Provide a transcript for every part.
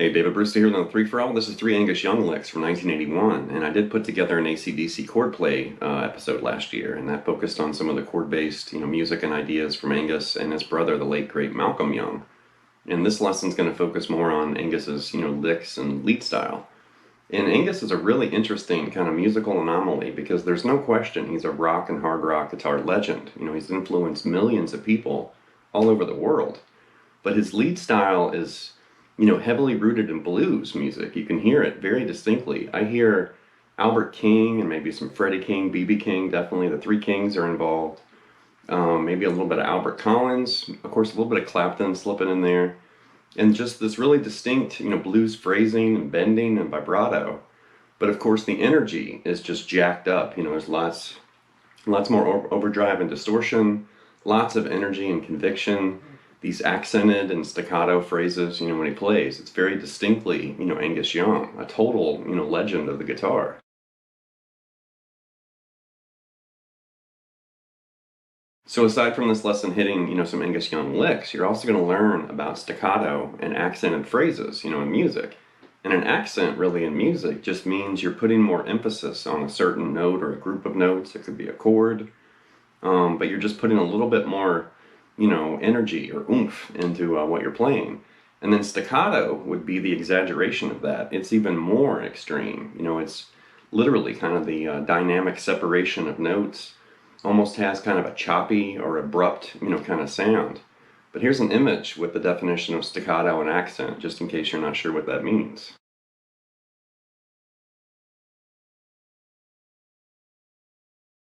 Hey, David Brewster here on the 3 for All. This is 3 Angus Young Licks from 1981, and I did put together an AC/DC Chordplay episode last year, and that focused on some of the chord-based, music and ideas from Angus and his brother, the late great Malcolm Young. And this lesson's going to focus more on Angus's, licks and lead style. And Angus is a really interesting kind of musical anomaly because there's no question he's a rock and hard rock guitar legend. He's influenced millions of people all over the world, but his lead style is heavily rooted in blues music. You can hear it very distinctly. I hear Albert King and maybe some Freddie King, B.B. King, definitely the Three Kings are involved. Maybe a little bit of Albert Collins, of course a little bit of Clapton slipping in there. And just this really distinct, blues phrasing and bending and vibrato. But of course the energy is just jacked up. There's lots more overdrive and distortion, lots of energy and conviction. These accented and staccato phrases, when he plays, it's very distinctly, Angus Young, a total, legend of the guitar. So aside from this lesson hitting, some Angus Young licks, you're also going to learn about staccato and accented phrases, in music. And an accent, really, in music just means you're putting more emphasis on a certain note or a group of notes. It could be a chord, but you're just putting a little bit more energy or oomph into what you're playing. And then staccato would be the exaggeration of that. It's even more extreme. It's literally kind of the dynamic separation of notes. Almost has kind of a choppy or abrupt, kind of sound. But here's an image with the definition of staccato and accent, just in case you're not sure what that means.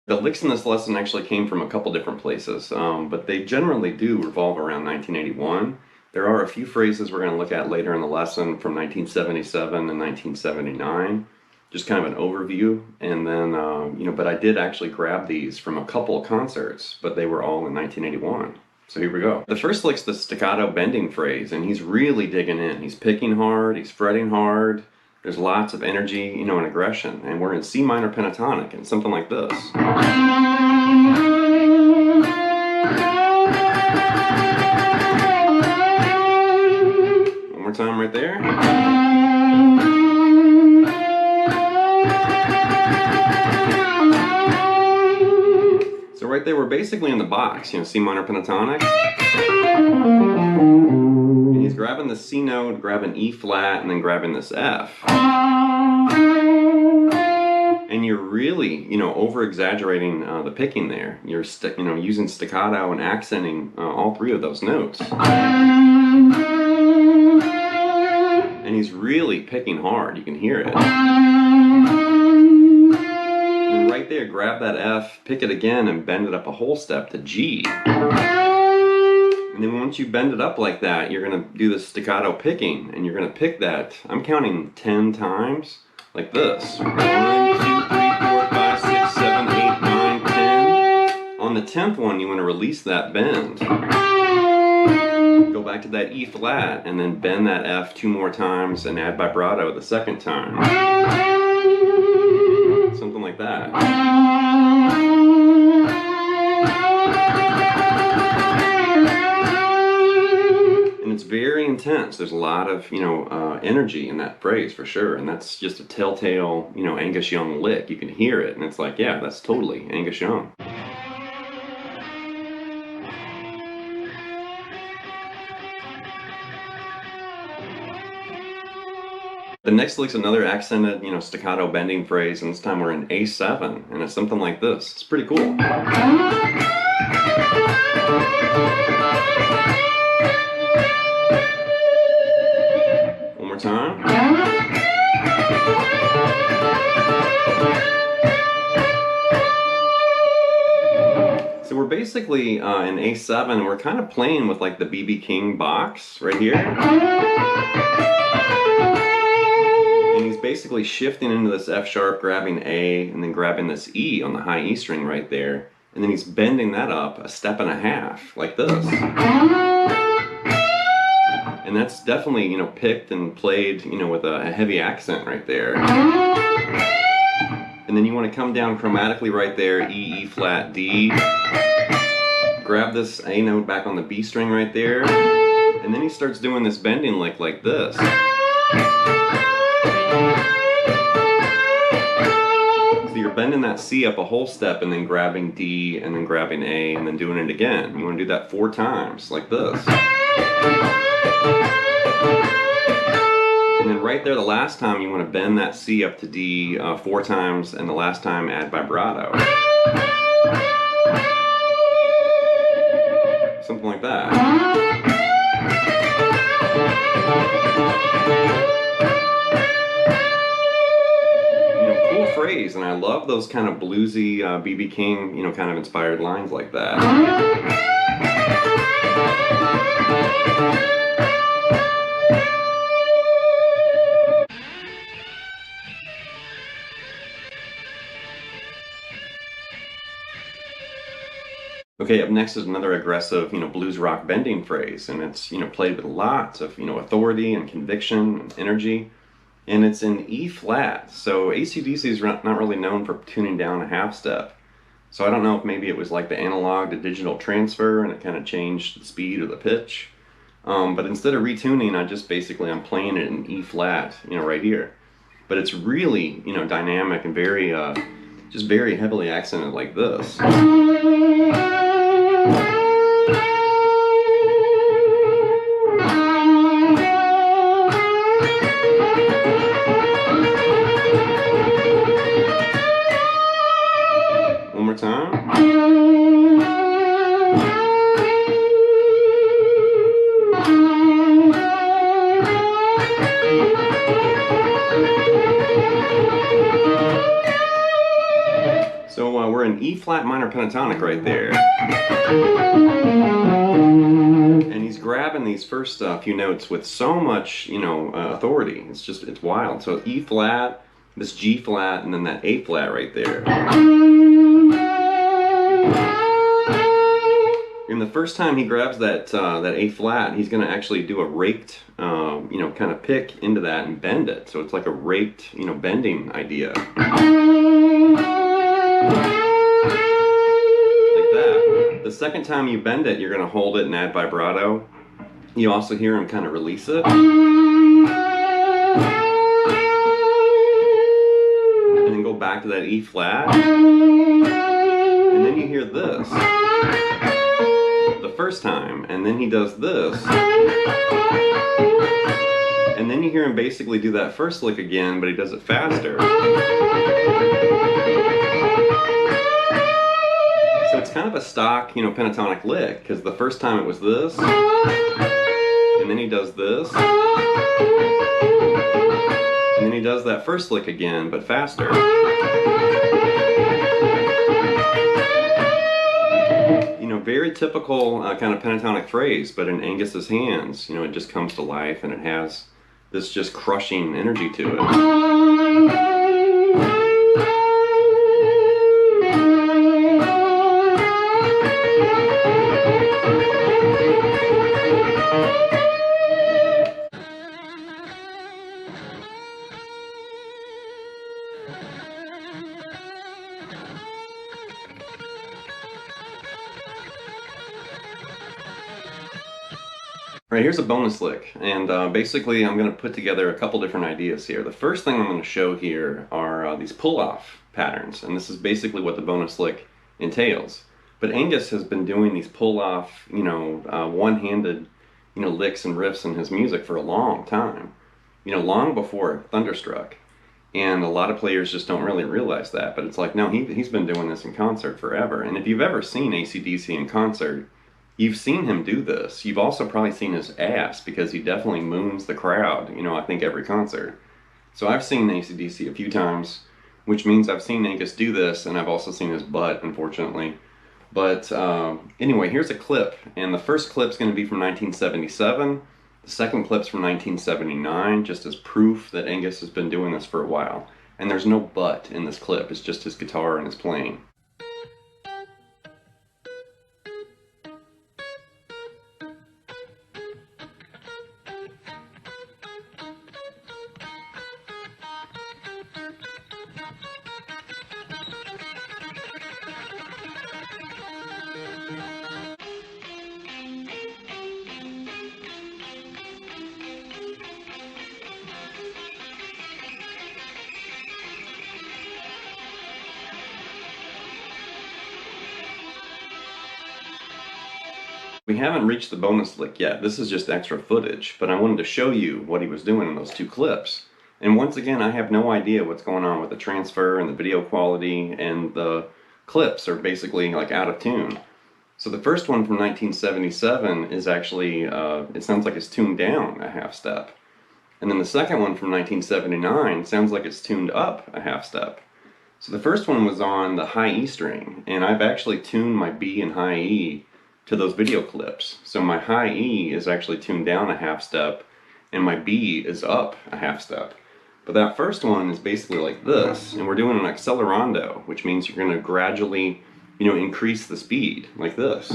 The licks in this lesson actually came from a couple different places, but they generally do revolve around 1981. There are a few phrases we're going to look at later in the lesson from 1977 and 1979, just kind of an overview. And then, but I did actually grab these from a couple concerts, but they were all in 1981. So here we go. The first lick's the staccato bending phrase, and he's really digging in. He's picking hard, he's fretting hard. There's lots of energy, and aggression. And we're in C minor pentatonic, and something like this. One more time right there. So right there, we're basically in the box, C minor pentatonic. And he's grabbing the C note, grabbing E flat, and then grabbing this F. And you're really, over-exaggerating the picking there. You're, using staccato and accenting all three of those notes. And he's really picking hard. You can hear it. And right there, grab that F, pick it again, and bend it up a whole step to G. And then once you bend it up like that, you're going to do the staccato picking, and you're going to pick that, I'm counting 10 times, like this. 1, 2, 3, 4, 5, 6, 7, 8, 9, 10. On the 10th one, you want to release that bend. Go back to that E flat, and then bend that F 2 more times, and add vibrato the second time. Something like that. And it's very intense. There's a lot of, energy in that phrase for sure. And that's just a telltale, Angus Young lick. You can hear it, and it's like, yeah, that's totally Angus Young. The next lick's another accented, staccato bending phrase, and this time we're in A7, and it's something like this. It's pretty cool. One more time. So we're basically in A7, we're kind of playing with like the B.B. King box right here. And he's basically shifting into this F sharp, grabbing A, and then grabbing this E on the high E string right there. And then he's bending that up a step and a half, like this. And that's definitely, picked and played, with a heavy accent right there. And then you want to come down chromatically right there, E, E flat, D. Grab this A note back on the B string right there. And then he starts doing this bending lick like this. So you're bending that C up a whole step and then grabbing D and then grabbing A and then doing it again. You want to do that 4 times, like this. And then right there, the last time, you want to bend that C up to D 4 times, and the last time add vibrato. Something like that. Cool phrase, and I love those kind of bluesy B.B. King, kind of inspired lines like that. Okay, up next is another aggressive, blues rock bending phrase, and it's, played with lots of, authority and conviction and energy, and it's in E flat. So AC/DC is not really known for tuning down a half step. So I don't know if maybe it was like the analog to digital transfer and it kind of changed the speed or the pitch. But instead of retuning, I'm playing it in E flat, right here. But it's really, dynamic and very, just very heavily accented like this. One more time. So we're in E flat minor pentatonic right there. And he's grabbing these first few notes with so much, authority. It's wild. So E flat, this G flat, and then that A flat right there. And the first time he grabs that A flat, he's going to actually do a raked, kind of pick into that and bend it. So it's like a raked, bending idea. Like that. The second time you bend it, you're going to hold it and add vibrato. You also hear him kind of release it. And then go back to that E flat. And then you hear this. The first time, and then he does this, and then you hear him basically do that first lick again, but he does it faster. So it's kind of a stock, pentatonic lick, because the first time it was this, and then he does this, and then he does that first lick again, but faster. Very typical kind of pentatonic phrase, but in Angus's hands, it just comes to life, and it has this just crushing energy to it. Right, here's a bonus lick, and basically I'm going to put together a couple different ideas here. The first thing I'm going to show here are these pull-off patterns, and this is basically what the bonus lick entails. But Angus has been doing these pull-off, one-handed, licks and riffs in his music for a long time, long before Thunderstruck. And a lot of players just don't really realize that, but it's like, no, he's been doing this in concert forever. And if you've ever seen AC/DC in concert, you've seen him do this. You've also probably seen his ass, because he definitely moons the crowd, I think every concert. So I've seen AC/DC a few times, which means I've seen Angus do this, and I've also seen his butt, unfortunately. But anyway, here's a clip, and the first clip's going to be from 1977. The second clip's from 1979, just as proof that Angus has been doing this for a while. And there's no butt in this clip, it's just his guitar and his playing. We haven't reached the bonus lick yet. This is just extra footage, but I wanted to show you what he was doing in those two clips. And once again, I have no idea what's going on with the transfer and the video quality, and the clips are basically like out of tune. So the first one from 1977 is actually, it sounds like it's tuned down a half step. And then the second one from 1979 sounds like it's tuned up a half step. So the first one was on the high E string, and I've actually tuned my B and high E to those video clips. So my high E is actually tuned down a half step, and my B is up a half step. But that first one is basically like this, and we're doing an accelerando, which means you're going to gradually, increase the speed, like this.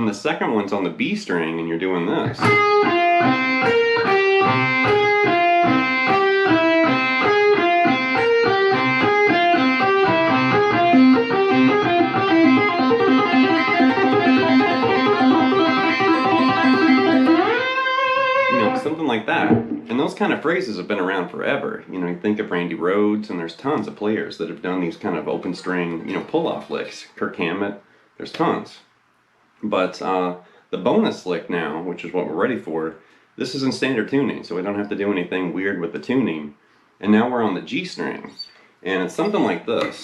The second one's on the B string, and you're doing this. Something like that. And those kind of phrases have been around forever. You think of Randy Rhoads, and there's tons of players that have done these kind of open string, pull-off licks. Kirk Hammett, there's tons. But the bonus lick now, which is what we're ready for, this is in standard tuning, so we don't have to do anything weird with the tuning. And now we're on the G string, and it's something like this.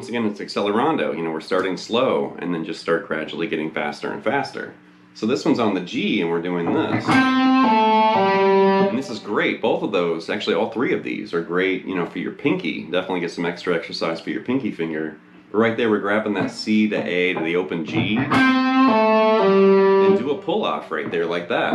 Again, it's accelerando. We're starting slow and then just start gradually getting faster and faster. So this one's on the G, and we're doing this. And this is great. Both of those, actually all three of these are great, for your pinky. Definitely get some extra exercise for your pinky finger. But right there, we're grabbing that C to A to the open G, and do a pull-off right there like that.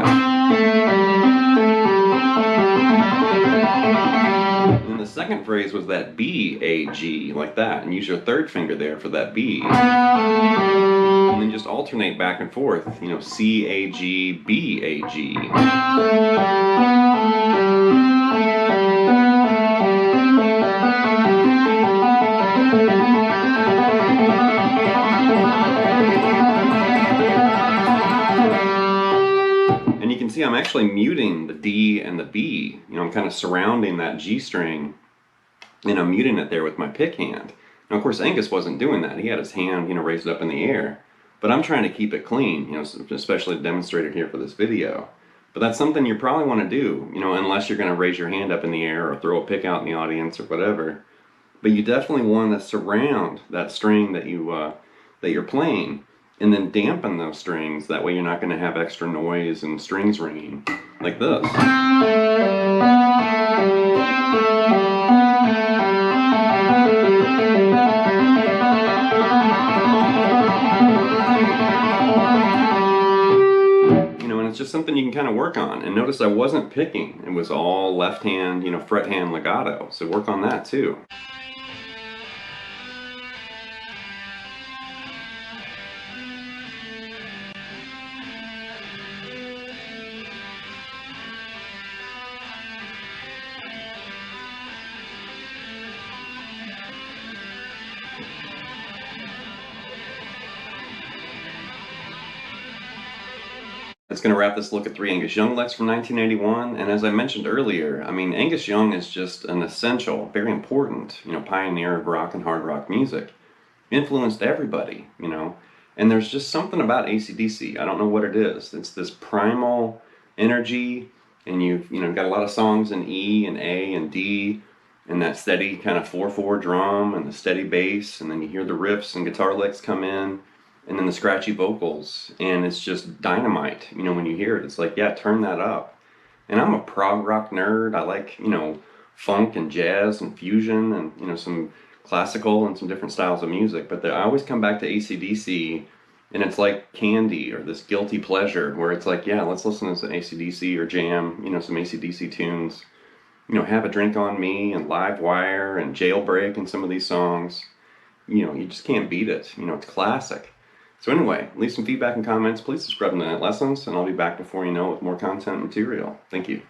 And the second phrase was that B, A, G, like that, and use your third finger there for that B. And then just alternate back and forth, C, A, G, B, A, G. See, I'm actually muting the D and the B. I'm kind of surrounding that G string, and I'm muting it there with my pick hand. Now, of course, Angus wasn't doing that. He had his hand, raised up in the air. But I'm trying to keep it clean, especially demonstrated here for this video. But that's something you probably want to do, unless you're going to raise your hand up in the air or throw a pick out in the audience or whatever. But you definitely want to surround that string that you're playing, and then dampen those strings. That way you're not going to have extra noise and strings ringing, like this. And it's just something you can kind of work on. And notice I wasn't picking. It was all left hand, fret hand legato. So work on that too. That's going to wrap this look at 3 Angus Young Licks from 1981. And as I mentioned earlier, Angus Young is just an essential, very important, pioneer of rock and hard rock music. Influenced everybody, And there's just something about AC/DC. I don't know what it is. It's this primal energy, and you've got a lot of songs in E and A and D, and that steady kind of 4/4 drum and the steady bass, and then you hear the riffs and guitar licks come in. And then the scratchy vocals, and it's just dynamite, when you hear it. It's like, yeah, turn that up. And I'm a prog rock nerd. I like, funk and jazz and fusion and, some classical and some different styles of music. But I always come back to AC/DC, and it's like candy or this guilty pleasure where it's like, yeah, let's listen to some AC/DC or jam, some AC/DC tunes. Have a Drink on Me and Live Wire and Jailbreak and some of these songs. You just can't beat it. It's classic. So anyway, leave some feedback and comments. Please subscribe to Net Lessons, and I'll be back before you know with more content and material. Thank you.